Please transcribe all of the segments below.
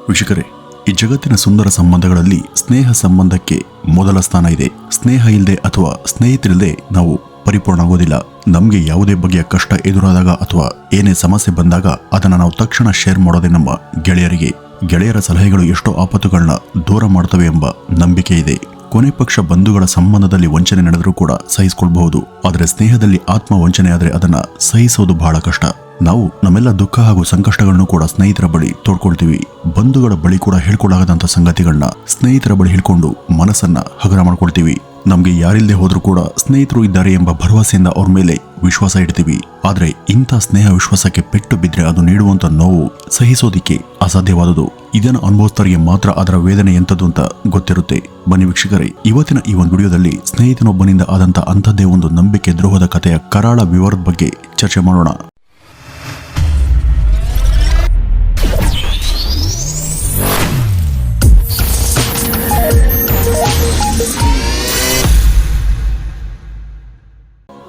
ವೀಕ್ಷಕರೇ, ಈ ಜಗತ್ತಿನ ಸುಂದರ ಸಂಬಂಧಗಳಲ್ಲಿ ಸ್ನೇಹ ಸಂಬಂಧಕ್ಕೆ ಮೊದಲ ಸ್ಥಾನ ಇದೆ. ಸ್ನೇಹ ಇಲ್ಲದೆ ಅಥವಾ ಸ್ನೇಹಿತರಿಲ್ಲದೆ ನಾವು ಪರಿಪೂರ್ಣ ಆಗೋದಿಲ್ಲ. ನಮಗೆ ಯಾವುದೇ ಬಗೆಯ ಕಷ್ಟ ಎದುರಾದಾಗ ಅಥವಾ ಏನೇ ಸಮಸ್ಯೆ ಬಂದಾಗ ಅದನ್ನು ನಾವು ತಕ್ಷಣ ಶೇರ್ ಮಾಡೋದೇ ನಮ್ಮ ಗೆಳೆಯರಿಗೆ. ಗೆಳೆಯರ ಸಲಹೆಗಳು ಎಷ್ಟೋ ಆಪತ್ತುಗಳನ್ನ ದೂರ ಮಾಡ್ತವೆ ಎಂಬ ನಂಬಿಕೆ ಇದೆ. ಕೊನೆ ಪಕ್ಷ ಬಂಧುಗಳ ಸಂಬಂಧದಲ್ಲಿ ವಂಚನೆ ನಡೆದರೂ ಕೂಡ ಸಹಿಸಿಕೊಳ್ಬಹುದು. ಆದರೆ ಸ್ನೇಹದಲ್ಲಿ ಆತ್ಮ ವಂಚನೆ ಆದರೆ ಅದನ್ನ ಸಹಿಸೋದು ಬಹಳ ಕಷ್ಟ. ನಾವು ನಮ್ಮೆಲ್ಲ ದುಃಖ ಹಾಗೂ ಸಂಕಷ್ಟಗಳನ್ನು ಕೂಡ ಸ್ನೇಹಿತರ ಬಳಿ ತೋಡ್ಕೊಳ್ತೀವಿ. ಬಂಧುಗಳ ಬಳಿ ಕೂಡ ಹೇಳ್ಕೊಳ್ಳಾಗದಂತ ಸಂಗತಿಗಳನ್ನ ಸ್ನೇಹಿತರ ಬಳಿ ಹೇಳ್ಕೊಂಡು ಮನಸ್ಸನ್ನ ಹಗುರ ಮಾಡ್ಕೊಳ್ತೀವಿ. ನಮ್ಗೆ ಯಾರಿಲ್ಲದೆ ಹೋದ್ರೂ ಕೂಡ ಸ್ನೇಹಿತರು ಇದ್ದಾರೆ ಎಂಬ ಭರವಸೆಯಿಂದ ಅವ್ರ ಮೇಲೆ ವಿಶ್ವಾಸ ಇಡ್ತೀವಿ. ಆದ್ರೆ ಇಂಥ ಸ್ನೇಹ ವಿಶ್ವಾಸಕ್ಕೆ ಪೆಟ್ಟು ಬಿದ್ರೆ ಅದು ನೀಡುವಂತ ನೋವು ಸಹಿಸೋದಿಕ್ಕೆ ಅಸಾಧ್ಯವಾದುದು. ಇದನ್ನು ಅನುಭವಿಸ್ತರಿಗೆ ಮಾತ್ರ ಅದರ ವೇದನೆ ಎಂತದ್ದು ಅಂತ ಗೊತ್ತಿರುತ್ತೆ. ಬನ್ನಿ ವೀಕ್ಷಕರೇ, ಇವತ್ತಿನ ಈ ಒಂದು ವಿಡಿಯೋದಲ್ಲಿ ಸ್ನೇಹಿತನೊಬ್ಬನಿಂದ ಆದಂತ ಅಂಥದ್ದೇ ಒಂದು ನಂಬಿಕೆ ದ್ರೋಹದ ಕಥೆಯ ಕರಾಳ ವಿವರದ ಬಗ್ಗೆ ಚರ್ಚೆ ಮಾಡೋಣ.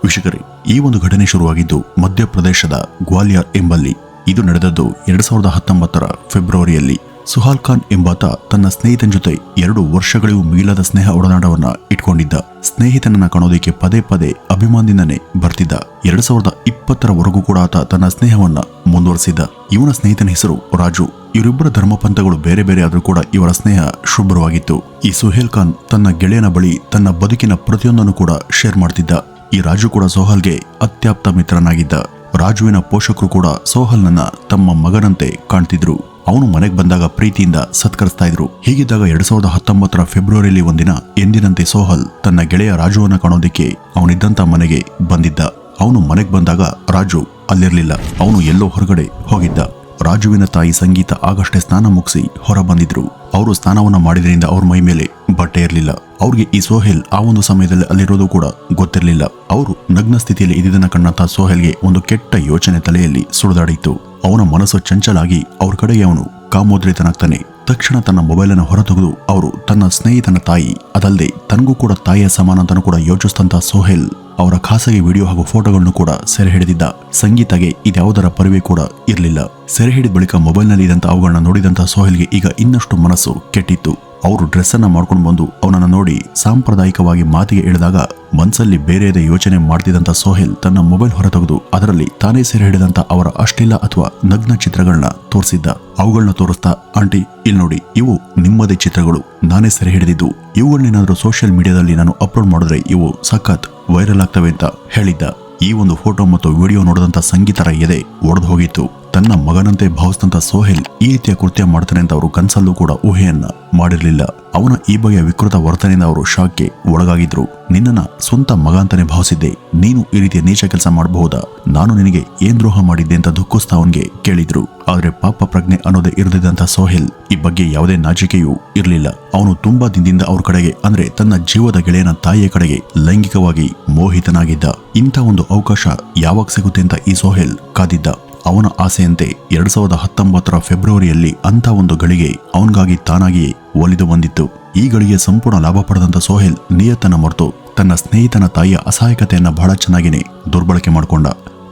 ವೀಕ್ಷಕರೇ, ಈ ಒಂದು ಘಟನೆ ಶುರುವಾಗಿದ್ದು ಮಧ್ಯಪ್ರದೇಶದ ಗ್ವಾಲಿಯರ್ ಎಂಬಲ್ಲಿ. ಇದು ನಡೆದದ್ದು 2019 ಫೆಬ್ರವರಿಯಲ್ಲಿ. ಸುಹಾಲ್ ಖಾನ್ ಎಂಬಾತ ತನ್ನ ಸ್ನೇಹಿತನ ಜೊತೆ 2 ವರ್ಷಗಳಿಗೂ ಮೀಲದ ಸ್ನೇಹ ಒಡನಾಟವನ್ನ ಇಟ್ಕೊಂಡಿದ್ದ. ಸ್ನೇಹಿತನನ್ನ ಕಾಣೋದಕ್ಕೆ ಪದೇ ಪದೇ ಅಭಿಮಾನದಿಂದನೇ ಬರ್ತಿದ್ದ. 2020 ಕೂಡ ಆತ ತನ್ನ ಸ್ನೇಹವನ್ನ ಮುಂದುವರೆಸಿದ್ದ. ಇವನ ಸ್ನೇಹಿತನ ಹೆಸರು ರಾಜು. ಇವರಿಬ್ಬರ ಧರ್ಮಪಂಥಗಳು ಬೇರೆ ಬೇರೆ ಆದ್ರೂ ಕೂಡ ಇವರ ಸ್ನೇಹ ಶುಭ್ರವಾಗಿತ್ತು. ಈ ಸುಹೇಲ್ ಖಾನ್ ತನ್ನ ಗೆಳೆಯನ ಬಳಿ ತನ್ನ ಬದುಕಿನ ಪ್ರತಿಯೊಂದನ್ನು ಕೂಡ ಶೇರ್ ಮಾಡ್ತಿದ್ದ. ಈ ರಾಜು ಕೂಡ ಸೋಹಲ್ಗೆ ಅತ್ಯಾಪ್ತ ಮಿತ್ರನಾಗಿದ್ದ. ರಾಜುವಿನ ಪೋಷಕರು ಕೂಡ ಸೋಹಲ್ನನ್ನ ತಮ್ಮ ಮಗನಂತೆ ಕಾಣ್ತಿದ್ರು. ಅವನು ಮನೆಗೆ ಬಂದಾಗ ಪ್ರೀತಿಯಿಂದ ಸತ್ಕರಿಸ್ತಾ ಇದ್ರು. ಹೀಗಿದ್ದಾಗ 2019 ಫೆಬ್ರವರಿಯಲ್ಲಿ ಒಂದಿನ ಎಂದಿನಂತೆ ಸೋಹಲ್ ತನ್ನ ಗೆಳೆಯ ರಾಜುವನ್ನ ಕಾಣೋದಿಕ್ಕೆ ಅವನಿದ್ದಂತ ಮನೆಗೆ ಬಂದಿದ್ದ. ಅವನು ಮನೆಗೆ ಬಂದಾಗ ರಾಜು ಅಲ್ಲಿರ್ಲಿಲ್ಲ. ಅವನು ಎಲ್ಲೋ ಹೊರಗಡೆ ಹೋಗಿದ್ದ. ರಾಜುವಿನ ತಾಯಿ ಸಂಗೀತ ಆಗಷ್ಟೇ ಸ್ನಾನ ಮುಗಿಸಿ ಹೊರ ಬಂದಿದ್ರು. ಅವರು ಸ್ನಾನವನ್ನ ಮಾಡಿದ್ರಿಂದ ಅವ್ರ ಮೈ ಮೇಲೆ ಬಟ್ಟೆ ಇರಲಿಲ್ಲ. ಅವ್ರಿಗೆ ಈ ಸೋಹೆಲ್ ಆ ಒಂದು ಸಮಯದಲ್ಲಿ ಅಲ್ಲಿರೋದು ಕೂಡ ಗೊತ್ತಿರಲಿಲ್ಲ. ಅವರು ನಗ್ನ ಸ್ಥಿತಿಯಲ್ಲಿ ಇದ್ದಿದ್ದನ್ನ ಕಂಡಂತ ಸೋಹೆಲ್ಗೆ ಒಂದು ಕೆಟ್ಟ ಯೋಚನೆ ತಲೆಯಲ್ಲಿ ಸುಳಿದಾಡಿತ್ತು. ಅವನ ಮನಸ್ಸು ಚಂಚಲಾಗಿ ಅವ್ರ ಕಡೆಗೆ ಅವನು ಕಾಮೋದ್ರಿತನಾಗ್ತಾನೆ. ತಕ್ಷಣ ತನ್ನ ಮೊಬೈಲ್ ಅನ್ನು ಹೊರತೆಗೆದು ಅವರು ತನ್ನ ಸ್ನೇಹಿತನ ತಾಯಿ, ಅದಲ್ಲದೆ ತನಗೂ ಕೂಡ ತಾಯಿಯ ಸಮಾನ ಅಂತನೂ ಕೂಡ ಯೋಚಿಸಿದಂತ ಸೋಹೆಲ್ ಅವರ ಖಾಸಗಿ ವಿಡಿಯೋ ಹಾಗೂ ಫೋಟೋಗಳನ್ನು ಕೂಡ ಸೆರೆ ಹಿಡಿದಿದ್ದ. ಸಂಗೀತಗೆ ಇದ್ಯಾವುದರ ಪರಿವೆ ಕೂಡ ಇರಲಿಲ್ಲ. ಸೆರೆ ಹಿಡಿದ ಬಳಿಕ ಮೊಬೈಲ್ನಲ್ಲಿ ಇದ್ದಂತ ಅವುಗಳನ್ನ ನೋಡಿದಂತ ಸೋಹೆಲ್ಗೆ ಈಗ ಇನ್ನಷ್ಟು ಮನಸ್ಸು ಕೆಟ್ಟಿತ್ತು. ಅವರು ಡ್ರೆಸ್ ಅನ್ನ ಮಾಡ್ಕೊಂಡು ಬಂದು ಅವನನ್ನ ನೋಡಿ ಸಾಂಪ್ರದಾಯಿಕವಾಗಿ ಮಾತಿಗೆ ಇಳಿದಾಗ ಮನಸ್ಸಲ್ಲಿ ಬೇರೆಯದೇ ಯೋಚನೆ ಮಾಡ್ತಿದ್ದಂತ ಸೋಹೆಲ್ ತನ್ನ ಮೊಬೈಲ್ ಹೊರತೆಗೆದು ಅದರಲ್ಲಿ ತಾನೇ ಸೆರೆ ಹಿಡಿದಂತ ಅವರ ಅಶ್ಲೀಲ ಅಥವಾ ನಗ್ನ ಚಿತ್ರಗಳನ್ನ ತೋರಿಸಿದ್ದ. ಅವುಗಳನ್ನ ತೋರಿಸ್ತಾ, ಆಂಟಿ ಇಲ್ಲಿ ನೋಡಿ, ಇವು ನಿಮ್ಮದೇ ಚಿತ್ರಗಳು, ನಾನೇ ಸೆರೆ ಹಿಡಿದಿದ್ದು. ಇವುಗಳನ್ನೇನಾದ್ರೂ ಸೋಷಿಯಲ್ ಮೀಡಿಯಾದಲ್ಲಿ ನಾನು ಅಪ್ಲೋಡ್ ಮಾಡಿದ್ರೆ ಇವು ಸಖತ್ ವೈರಲ್ ಆಗ್ತವೆ ಅಂತ ಹೇಳಿದ್ದ. ಈ ಒಂದು ಫೋಟೋ ಮತ್ತು ವಿಡಿಯೋ ನೋಡಿದಂತ ಸಂಗೀತರ ಎದೆ ಒಡೆದು ಹೋಗಿತ್ತು. ತನ್ನ ಮಗನಂತೆ ಭಾವಿಸಿದಂತ ಸೋಹೆಲ್ ಈ ರೀತಿಯ ಕೃತ್ಯ ಮಾಡ್ತಾನೆ ಅಂತ ಅವರು ಕನಸಲ್ಲೂ ಕೂಡ ಊಹೆಯನ್ನ ಮಾಡಿರ್ಲಿಲ್ಲ. ಅವನ ಈ ಬಗೆಯ ವಿಕೃತ ವರ್ತನೆಯಿಂದ ಅವರು ಶಾಕ್ಗೆ ಒಳಗಾಗಿದ್ರು. ನಿನ್ನನ್ನ ಸ್ವಂತ ಮಗ ಅಂತಾನೆ ಭಾವಿಸಿದ್ದೆ, ನೀನು ಈ ರೀತಿಯ ನೀಚ ಕೆಲಸ ಮಾಡಬಹುದಾ? ನಾನು ನಿನಗೆ ಏನ್ ದ್ರೋಹ ಮಾಡಿದ್ದೆ ಅಂತ ದುಃಖಿಸ್ತಾ ಅವನ್ಗೆ ಕೇಳಿದ್ರು. ಆದ್ರೆ ಪಾಪ ಪ್ರಜ್ಞೆ ಅನ್ನೋದೇ ಇರದಿದ್ದಂತ ಸೋಹೆಲ್ ಈ ಬಗ್ಗೆ ಯಾವುದೇ ನಾಚಿಕೆಯೂ ಇರಲಿಲ್ಲ. ಅವನು ತುಂಬಾ ದಿನದಿಂದ ಅವ್ರ ಕಡೆಗೆ, ಅಂದ್ರೆ ತನ್ನ ಜೀವದ ಗೆಳೆಯನ ತಾಯಿಯ ಕಡೆಗೆ ಲೈಂಗಿಕವಾಗಿ ಮೋಹಿತನಾಗಿದ್ದ. ಇಂಥ ಒಂದು ಅವಕಾಶ ಯಾವಾಗ ಸಿಗುತ್ತೆ ಅಂತ ಈ ಸೋಹೆಲ್ ಕಾದಿದ್ದ. ಅವನ ಆಸೆಯಂತೆ 2019 ಫೆಬ್ರವರಿಯಲ್ಲಿ ಅಂತ ಒಂದು ಗಳಿಗೆ ಅವನಿಗಾಗಿ ತಾನಾಗಿಯೇ ಒಲಿದು ಬಂದಿತ್ತು. ಈ ಗಳಿಗೆ ಸಂಪೂರ್ಣ ಲಾಭ ಪಡೆದಂತ ಸೋಹೆಲ್ ನಿಯತ್ತನ್ನ ಮರೆತು ತನ್ನ ಸ್ನೇಹಿತನ ತಾಯಿಯ ಅಸಹಾಯಕತೆಯನ್ನ ಬಹಳ ಚೆನ್ನಾಗಿನೇ ದುರ್ಬಳಕೆ ಮಾಡಿಕೊಂಡ.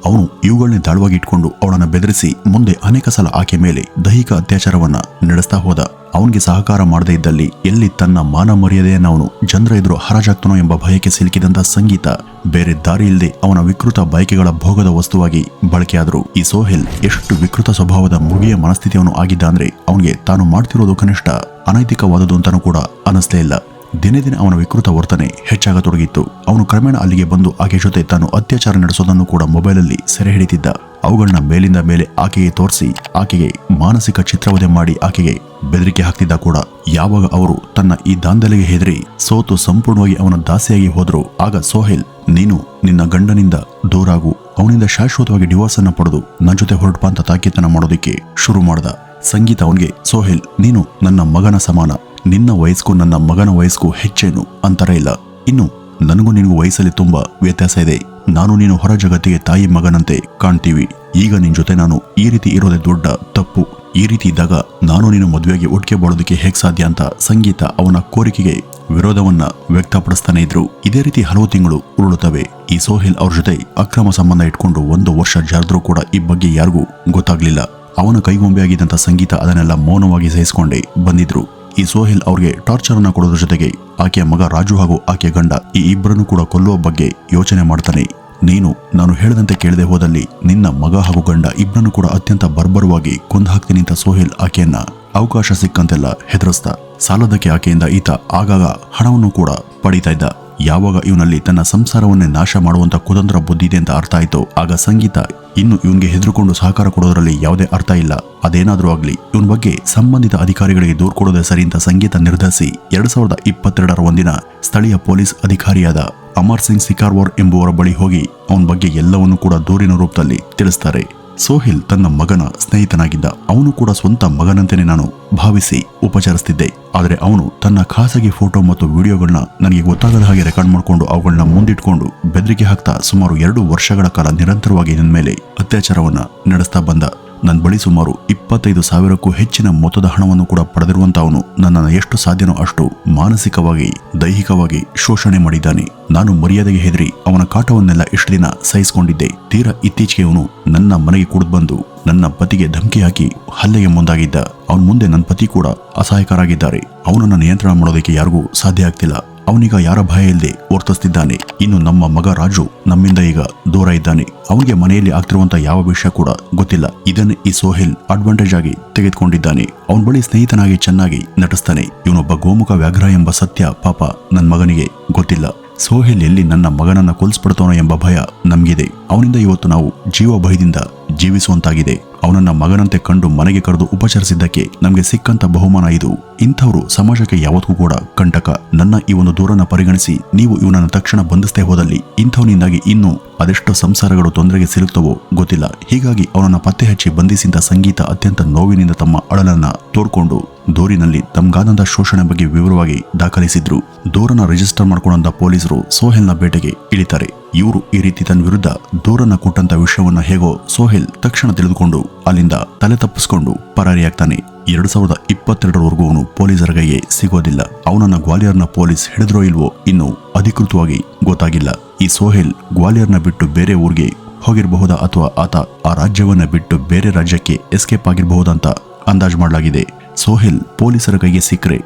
ಅವನು ಇವುಗಳನ್ನೇ ದಾಳವಾಗಿ ಇಟ್ಕೊಂಡು ಅವಳನ್ನ ಬೆದರಿಸಿ ಮುಂದೆ ಅನೇಕ ಸಲ ಆಕೆ ಮೇಲೆ ದೈಹಿಕ ಅತ್ಯಾಚಾರವನ್ನ ನಡೆಸ್ತಾ ಹೋದ. ಅವನಿಗೆ ಸಹಕಾರ ಮಾಡದೇ ಇದ್ದಲ್ಲಿ ಎಲ್ಲಿ ತನ್ನ ಮಾನ ಮರ್ಯಾದೆಯನ್ನ ಅವನು ಜನರ ಎದುರು ಹರಾಜಾಗ್ತಾನೋ ಎಂಬ ಭಯಕ್ಕೆ ಸಿಲುಕಿದಂತ ಸಂಗೀತ ಬೇರೆ ದಾರಿ ಇಲ್ಲದೆ ಅವನ ವಿಕೃತ ಬಯಕೆಗಳ ಭೋಗದ ವಸ್ತುವಾಗಿ ಬಳಕೆಯಾದರು. ಈ ಸೋಹೆಲ್ ಎಷ್ಟು ವಿಕೃತ ಸ್ವಭಾವದ ಮೃಗೀಯ ಮನಸ್ಥಿತಿಯವನು ಆಗಿದ್ದ ಅಂದ್ರೆ ಅವನಿಗೆ ತಾನು ಮಾಡ್ತಿರೋದು ಕನಿಷ್ಠ ಅನೈತಿಕವಾದದ್ದು ಅಂತಾನೂ ಕೂಡ ಅನಿಸ್ಲೇ ಇಲ್ಲ. ದಿನೇ ದಿನ ಅವನ ವಿಕೃತ ವರ್ತನೆ ಹೆಚ್ಚಾಗತೊಡಗಿತ್ತು. ಅವನು ಕ್ರಮೇಣ ಅಲ್ಲಿಗೆ ಬಂದು ಆಕೆ ಜೊತೆ ತಾನು ಅತ್ಯಾಚಾರ ನಡೆಸೋದನ್ನು ಕೂಡ ಮೊಬೈಲಲ್ಲಿ ಸೆರೆ ಹಿಡಿತಿದ್ದ. ಅವುಗಳನ್ನ ಮೇಲಿಂದ ಮೇಲೆ ಆಕೆಗೆ ತೋರಿಸಿ ಆಕೆಗೆ ಮಾನಸಿಕ ಚಿತ್ರವಧೆ ಮಾಡಿ ಆಕೆಗೆ ಬೆದರಿಕೆ ಹಾಕ್ತಿದ್ದ ಕೂಡ. ಯಾವಾಗ ಅವರು ತನ್ನ ಈ ದಾಂಧಲೆಗೆ ಹೆದರಿ ಸೋತು ಸಂಪೂರ್ಣವಾಗಿ ಅವನ ದಾಸಿಯಾಗಿ ಹೋದ್ರು, ಆಗ ಸೋಹೆಲ್, ನೀನು ನಿನ್ನ ಗಂಡನಿಂದ ದೂರಾಗು, ಅವನಿಂದ ಶಾಶ್ವತವಾಗಿ ಡಿವೋರ್ಸ್ ಅನ್ನ ಪಡೆದು ನನ್ನ ಜೊತೆ ಹೊರಟಪ ಅಂತ ತಾಕೀತನ ಮಾಡೋದಕ್ಕೆ ಶುರು ಮಾಡ್ದ. ಸಂಗೀತ ಅವನಿಗೆ, ಸೋಹೆಲ್, ನೀನು ನನ್ನ ಮಗನ ಸಮಾನ, ನಿನ್ನ ವಯಸ್ಸು ನನ್ನ ಮಗನ ವಯಸ್ಸು ಹೆಚ್ಚೇನು ಅಂತರ ಇಲ್ಲ. ಇನ್ನು ನನಗೂ ನಿನಗೂ ವಯಸ್ಸಲ್ಲಿ ತುಂಬಾ ವ್ಯತ್ಯಾಸ ಇದೆ. ನಾನು ನೀನು ಹೊರ ಜಗತ್ತಿಗೆ ತಾಯಿ ಮಗನಂತೆ ಕಾಣ್ತೀವಿ. ಈಗ ನಿನ್ ಜೊತೆ ನಾನು ಈ ರೀತಿ ಇರೋದೇ ದೊಡ್ಡ ತಪ್ಪು. ಈ ರೀತಿ ಇದ್ದಾಗ ನಾನು ನೀನು ಮದುವೆಗೆ ಒಟ್ಟಿಗೆ ಬಾಳೋದಕ್ಕೆ ಹೇಗ್ ಸಾಧ್ಯ ಅಂತ ಸಂಗೀತ ಅವನ ಕೋರಿಕೆಗೆ ವಿರೋಧವನ್ನ ವ್ಯಕ್ತಪಡಿಸ್ತಾನೆ ಇದ್ರು. ಇದೇ ರೀತಿ ಹಲವು ತಿಂಗಳು ಉರುಳುತ್ತವೆ. ಈ ಸೋಹೆಲ್ ಅವ್ರ ಜೊತೆ ಅಕ್ರಮ ಸಂಬಂಧ ಇಟ್ಕೊಂಡು 1 ವರ್ಷ ಜಾರಿದ್ರೂ ಕೂಡ ಈ ಬಗ್ಗೆ ಯಾರಿಗೂ ಗೊತ್ತಾಗ್ಲಿಲ್ಲ. ಅವನ ಕೈಗೊಂಬೆಯಾಗಿದ್ದಂಥ ಸಂಗೀತ ಅದನ್ನೆಲ್ಲ ಮೌನವಾಗಿ ಸಹಿಸಿಕೊಂಡೇ ಬಂದಿದ್ರು. ಈ ಸೋಹೆಲ್ ಅವ್ರಿಗೆ ಟಾರ್ಚರ್ ಅನ್ನ ಕೊಡೋದ್ರ ಜೊತೆಗೆ ಆಕೆಯ ಮಗ ರಾಜು ಹಾಗೂ ಆಕೆಯ ಗಂಡ ಈ ಇಬ್ಬರನ್ನು ಕೂಡ ಕೊಲ್ಲುವ ಬಗ್ಗೆ ಯೋಚನೆ ಮಾಡ್ತಾನೆ. ನಾನು ಹೇಳದಂತೆ ಕೇಳದೆ ಹೋದಲ್ಲಿ ನಿನ್ನ ಮಗ ಹಾಗೂ ಗಂಡ ಇಬ್ಬರನ್ನು ಕೂಡ ಅತ್ಯಂತ ಬರ್ಬರವಾಗಿ ಕೊಂದು ಹಾಕ್ತೀನಿ ಅಂತ ಸೋಹೆಲ್ ಆಕೆಯನ್ನ ಅವಕಾಶ ಸಿಕ್ಕಂತೆಲ್ಲ ಹೆದರಿಸ್ತಾ. ಸಾಲದಕ್ಕೆ ಆಕೆಯಿಂದ ಈತ ಆಗಾಗ ಹಣವನ್ನು ಕೂಡ ಪಡೀತಾ ಇದ್ದ. ಯಾವಾಗ ಇವನಲ್ಲಿ ತನ್ನ ಸಂಸಾರವನ್ನೇ ನಾಶ ಮಾಡುವಂತ ಕುತಂತ್ರ ಬುದ್ಧಿ ಇದೆ ಅಂತ ಅರ್ಥ ಆಯ್ತೋ ಆಗ ಸಂಗೀತ ಇನ್ನು ಇವನ್ಗೆ ಹೆದರ್ಕೊಂಡು ಸಹಕಾರ ಕೊಡೋದ್ರಲ್ಲಿ ಯಾವುದೇ ಅರ್ಥ ಇಲ್ಲ, ಅದೇನಾದ್ರೂ ಆಗ್ಲಿ ಇವನ್ ಬಗ್ಗೆ ಸಂಬಂಧಿತ ಅಧಿಕಾರಿಗಳಿಗೆ ದೂರು ಕೊಡೋದೇ ಸರಿ ಅಂತ ಸಂಗೀತ ನಿರ್ಧರಿಸಿ 2022ರ ಒಂದಿನ ಸ್ಥಳೀಯ ಪೊಲೀಸ್ ಅಧಿಕಾರಿಯಾದ ಅಮರ್ ಸಿಂಗ್ ಸಿಕಾರ್ವಾರ್ ಎಂಬುವರ ಬಳಿ ಹೋಗಿ ಅವನ ಬಗ್ಗೆ ಎಲ್ಲವನ್ನೂ ಕೂಡ ದೂರಿನ ರೂಪದಲ್ಲಿ ತಿಳಿಸ್ತಾರೆ. ಸೋಹೆಲ್ ತನ್ನ ಮಗನ ಸ್ನೇಹಿತನಾಗಿದ್ದ. ಅವನು ಕೂಡ ಸ್ವಂತ ಮಗನಂತೆಯೇ ನಾನು ಭಾವಿಸಿ ಉಪಚರಿಸ್ತಿದ್ದೆ. ಆದರೆ ಅವನು ತನ್ನ ಖಾಸಗಿ ಫೋಟೋ ಮತ್ತು ವಿಡಿಯೋಗಳನ್ನ ನನಗೆ ಗೊತ್ತಾಗದ ಹಾಗೆ ರೆಕಾರ್ಡ್ ಮಾಡಿಕೊಂಡು ಅವುಗಳನ್ನ ಮುಂದಿಟ್ಕೊಂಡು ಬೆದರಿಕೆ ಹಾಕ್ತಾ ಸುಮಾರು 2 ವರ್ಷಗಳ ಕಾಲ ನಿರಂತರವಾಗಿ ನನ್ನ ಮೇಲೆ ಅತ್ಯಾಚಾರವನ್ನ ನಡೆಸ್ತಾ ಬಂದ. ನನ್ನ ಬಳಿ ಸುಮಾರು 25,000ಕ್ಕೂ ಹೆಚ್ಚಿನ ಮೊತ್ತದ ಹಣವನ್ನು ಕೂಡ ಪಡೆದಿರುವಂತ ಅವನು ನನ್ನನ್ನು ಎಷ್ಟು ಸಾಧ್ಯನೋ ಅಷ್ಟು ಮಾನಸಿಕವಾಗಿ ದೈಹಿಕವಾಗಿ ಶೋಷಣೆ ಮಾಡಿದ್ದಾನೆ. ನಾನು ಮರ್ಯಾದೆಗೆ ಹೆದರಿ ಅವನ ಕಾಟವನ್ನೆಲ್ಲ ಇಷ್ಟು ದಿನ ಸಹಿಸಿಕೊಂಡಿದ್ದೆ. ತೀರಾ ಇತ್ತೀಚೆಗೆ ಅವನು ನನ್ನ ಮನೆಗೆ ಕುಡಿದು ಬಂದು ನನ್ನ ಪತಿಗೆ ಧಮಕಿ ಹಾಕಿ ಹಲ್ಲೆಗೆ ಮುಂದಾಗಿದ್ದ. ಅವನ ಮುಂದೆ ನನ್ನ ಪತಿ ಕೂಡ ಅಸಹಾಯಕರಾಗಿದ್ದಾರೆ. ಅವನನ್ನ ನಿಯಂತ್ರಣ ಮಾಡೋದಕ್ಕೆ ಯಾರಿಗೂ ಸಾಧ್ಯ ಆಗ್ತಿಲ್ಲ. ಅವನೀಗ ಯಾರ ಭಯ ಇಲ್ಲದೆ ವರ್ತಿಸ್ತಿದ್ದಾನೆ. ಇನ್ನು ನಮ್ಮ ಮಗ ರಾಜು ನಮ್ಮಿಂದ ಈಗ ದೂರ ಇದ್ದಾನೆ. ಅವನಿಗೆ ಮನೆಯಲ್ಲಿ ಆಗ್ತಿರುವಂತ ಯಾವ ವಿಷಯ ಕೂಡ ಗೊತ್ತಿಲ್ಲ. ಇದನ್ನೇ ಈ ಸೋಹೆಲ್ ಅಡ್ವಾಂಟೇಜ್ ಆಗಿ ತೆಗೆದುಕೊಂಡಿದ್ದಾನೆ. ಅವನ ಬಳಿ ಸ್ನೇಹಿತನಾಗಿ ಚೆನ್ನಾಗಿ ನಟಿಸ್ತಾನೆ. ಇವನೊಬ್ಬ ಗೋಮುಖ ವ್ಯಾಘ್ರ ಎಂಬ ಸತ್ಯ ಪಾಪ ನನ್ನ ಮಗನಿಗೆ ಗೊತ್ತಿಲ್ಲ. ಸೋಹೆಲ್ ಎಲ್ಲಿ ನನ್ನ ಮಗನನ್ನ ಕೊಲ್ಸ್ಬಿಡ್ತಾನೋ ಎಂಬ ಭಯ ನಮ್ಗಿದೆ. ಅವನಿಂದ ಇವತ್ತು ನಾವು ಜೀವ ಭಯದಿಂದ ಜೀವಿಸುವಂತಾಗಿದೆ. ಅವನನ್ನ ಮಗನಂತೆ ಕಂಡು ಮನೆಗೆ ಕರೆದು ಉಪಚರಿಸಿದ್ದಕ್ಕೆ ನಮಗೆ ಸಿಕ್ಕಂತ ಬಹುಮಾನ ಇದು. ಇಂಥವ್ರು ಸಮಾಜಕ್ಕೆ ಯಾವತ್ತೂ ಕೂಡ ಕಂಟಕ. ನನ್ನ ಈ ಒಂದು ದೂರನ್ನ ಪರಿಗಣಿಸಿ ನೀವು ಇವನನ್ನ ತಕ್ಷಣ ಬಂಧಿಸದೆ ಹೋದಲ್ಲಿ ಇಂಥವನಿಂದಾಗಿ ಇನ್ನೂ ಅದೆಷ್ಟು ಸಂಸಾರಗಳು ತೊಂದರೆಗೆ ಸಿಲುಕ್ತವೋ ಗೊತ್ತಿಲ್ಲ. ಹೀಗಾಗಿ ಅವನನ್ನ ಪತ್ತೆ ಹಚ್ಚಿ ಬಂಧಿಸಿದ ಸಂಗೀತ ಅತ್ಯಂತ ನೋವಿನಿಂದ ತಮ್ಮ ಅಳಲನ್ನ ತೋಡ್ಕೊಂಡು ದೂರಿನಲ್ಲಿ ತಮ್ಗಾದಂತ ಶೋಷಣೆ ಬಗ್ಗೆ ವಿವರವಾಗಿ ದಾಖಲಿಸಿದ್ರು. ದೂರನ್ನ ರಿಜಿಸ್ಟರ್ ಮಾಡ್ಕೊಂಡ ಪೊಲೀಸರು ಸೋಹೆಲ್ನ ಬೇಟೆಗೆ ಇಳಿತಾರೆ. ಇವರು ಈ ರೀತಿ ತನ್ನ ವಿರುದ್ಧ ದೂರನ್ನ ಕೊಟ್ಟಂತ ವಿಷಯವನ್ನ ಹೇಗೋ ಸೋಹೆಲ್ ತಕ್ಷಣ ತಿಳಿದುಕೊಂಡು ಅಲ್ಲಿಂದ ತಲೆ ತಪ್ಪಿಸ್ಕೊಂಡು ಪರಾರಿಯಾಗ್ತಾನೆ. 2022ರವರೆಗೂ ಅವನು ಪೊಲೀಸರ ಕೈಗೆ ಸಿಗೋದಿಲ್ಲ. ಅವನನ್ನ ಗ್ವಾಲಿಯರ್ನ ಪೊಲೀಸ್ ಹಿಡಿದ್ರೋ ಇಲ್ವೋ ಇನ್ನೂ ಅಧಿಕೃತವಾಗಿ ಗೊತ್ತಾಗಿಲ್ಲ. ಈ ಸೋಹೆಲ್ ಗ್ವಾಲಿಯರ್ನ ಬಿಟ್ಟು ಬೇರೆ ಊರಿಗೆ ಹೋಗಿರಬಹುದಾ ಅಥವಾ ಆತ ಆ ರಾಜ್ಯವನ್ನ ಬಿಟ್ಟು ಬೇರೆ ರಾಜ್ಯಕ್ಕೆ ಎಸ್ಕೇಪ್ ಆಗಿರಬಹುದಂತ ಅಂದಾಜು ಮಾಡಲಾಗಿದೆ. ಸೋಹೆಲ್ ಪೊಲೀಸರ ಕೈಗೆ ಸಿಕ್ಕರೆ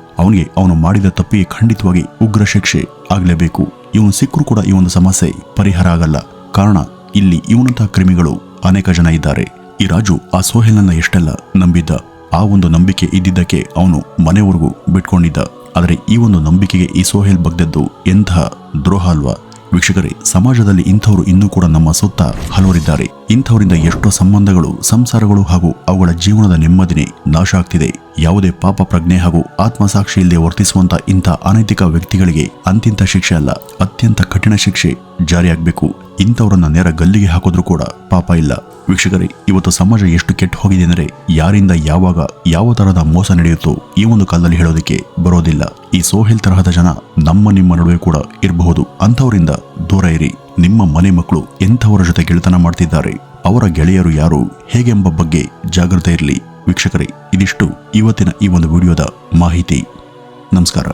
ಅವನು ಮಾಡಿದ ತಪ್ಪಿಗೆ ಖಂಡಿತವಾಗಿ ಉಗ್ರ ಶಿಕ್ಷೆ ಆಗಲೇಬೇಕು. ಇವನು ಸಿಕ್ಕರೂ ಕೂಡ ಈ ಒಂದು ಸಮಸ್ಯೆ ಪರಿಹಾರ ಆಗಲ್ಲ. ಕಾರಣ ಇಲ್ಲಿ ಇವನಂತಹ ಕ್ರಿಮಿಗಳು ಅನೇಕ ಜನ ಇದ್ದಾರೆ. ಈ ರಾಜು ಆ ಸೋಹೆಲ್ನನ್ನ ಎಷ್ಟೆಲ್ಲ ನಂಬಿದ್ದ. ಆ ಒಂದು ನಂಬಿಕೆ ಇದ್ದಿದ್ದಕ್ಕೆ ಅವನು ಮನೆವರೆಗೂ ಬಿಟ್ಕೊಂಡಿದ್ದ. ಆದರೆ ಈ ಒಂದು ನಂಬಿಕೆಗೆ ಈ ಸೋಹೆಲ್ ಬಗ್ದದ್ದು ಎಂತಹ ದ್ರೋಹ ಅಲ್ವಾ ವೀಕ್ಷಕರೇ. ಸಮಾಜದಲ್ಲಿ ಇಂಥವರು ಇನ್ನೂ ಕೂಡ ನಮ್ಮ ಸುತ್ತ ಹಲವರಿದ್ದಾರೆ. ಇಂಥವರಿಂದ ಎಷ್ಟೋ ಸಂಬಂಧಗಳು, ಸಂಸಾರಗಳು ಹಾಗೂ ಅವುಗಳ ಜೀವನದ ನೆಮ್ಮದಿನೇ ನಾಶ ಆಗ್ತಿದೆ. ಯಾವುದೇ ಪಾಪ ಪ್ರಜ್ಞೆ ಹಾಗೂ ಆತ್ಮಸಾಕ್ಷಿ ಇಲ್ಲದೆ ವರ್ತಿಸುವಂತ ಇಂಥ ಅನೈತಿಕ ವ್ಯಕ್ತಿಗಳಿಗೆ ಅಂತಿಂತ ಶಿಕ್ಷೆ ಅಲ್ಲ, ಅತ್ಯಂತ ಕಠಿಣ ಶಿಕ್ಷೆ ಜಾರಿಯಾಗಬೇಕು. ಇಂಥವರನ್ನ ನೇರ ಗಲ್ಲಿಗೆ ಹಾಕೋದ್ರೂ ಕೂಡ ಪಾಪ ಇಲ್ಲ. ವೀಕ್ಷಕರೇ, ಇವತ್ತು ಸಮಾಜ ಎಷ್ಟು ಕೆಟ್ಟು ಹೋಗಿದೆ ಅಂದರೆ ಯಾರಿಂದ ಯಾವಾಗ ಯಾವ ತರಹದ ಮೋಸ ನಡೆಯುತ್ತೋ ಈ ಒಂದು ಕಾಲದಲ್ಲಿ ಹೇಳೋದಕ್ಕೆ ಬರೋದಿಲ್ಲ. ಈ ಸೋಹೆಲ್ ತರಹದ ಜನ ನಿಮ್ಮ ನಡುವೆ ಕೂಡ ಇರಬಹುದು. ಅಂಥವರಿಂದ ದೂರ ಇರಿ. ನಿಮ್ಮ ಮನೆ ಮಕ್ಕಳು ಎಂಥವರ ಜೊತೆ ಗೆಳೆತನ ಮಾಡ್ತಿದ್ದಾರೆ, ಅವರ ಗೆಳೆಯರು ಯಾರು ಹೇಗೆಂಬ ಬಗ್ಗೆ ಜಾಗೃತೆ ಇರಲಿ. ವೀಕ್ಷಕರೇ, ಇದಿಷ್ಟು ಇವತ್ತಿನ ಈ ಒಂದು ವಿಡಿಯೋದ ಮಾಹಿತಿ. ನಮಸ್ಕಾರ.